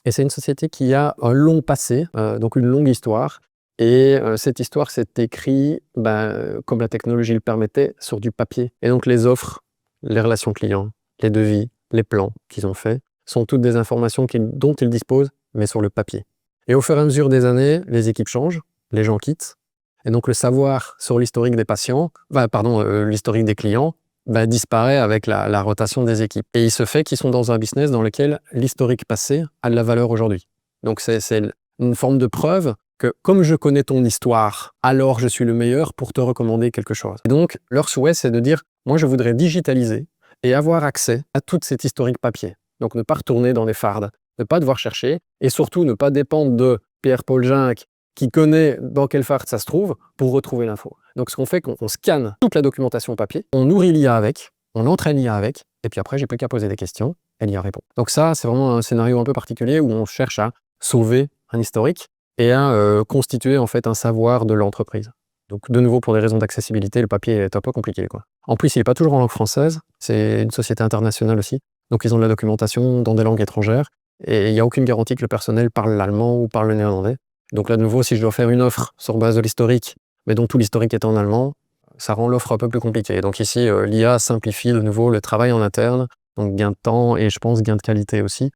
Et c'est une société qui a un long passé, donc une longue histoire. Et cette histoire s'est écrite, comme la technologie le permettait, sur du papier. Et donc les offres, les relations clients, les devis, les plans qu'ils ont faits, sont toutes des informations dont ils disposent, mais sur le papier. Et au fur et à mesure des années, les équipes changent, les gens quittent, et donc le savoir sur l'historique des patients, l'historique des clients, disparaît avec la rotation des équipes. Et il se fait qu'ils sont dans un business dans lequel l'historique passé a de la valeur aujourd'hui. Donc c'est une forme de preuve que comme je connais ton histoire, alors je suis le meilleur pour te recommander quelque chose. Et donc leur souhait, c'est de dire, moi je voudrais digitaliser et avoir accès à toute cette historique papier. Donc ne pas retourner dans les fardes, ne pas devoir chercher, et surtout ne pas dépendre de Pierre-Paul Junck qui connaît dans quelle farde ça se trouve pour retrouver l'info. Donc ce qu'on fait, qu'on scanne toute la documentation papier, on nourrit l'IA avec, on entraîne l'IA avec, et puis après j'ai plus qu'à poser des questions, et l'IA répond. Donc ça, c'est vraiment un scénario un peu particulier où on cherche à sauver un historique et à constituer en fait un savoir de l'entreprise. Donc de nouveau, pour des raisons d'accessibilité, le papier est un peu compliqué, quoi. En plus, il n'est pas toujours en langue française, c'est une société internationale aussi, donc ils ont de la documentation dans des langues étrangères, et il n'y a aucune garantie que le personnel parle l'allemand ou parle le néerlandais. Donc là, de nouveau, si je dois faire une offre sur base de l'historique, mais dont tout l'historique est en allemand, ça rend l'offre un peu plus compliquée. Donc ici, l'IA simplifie de nouveau le travail en interne, donc gain de temps et je pense gain de qualité aussi.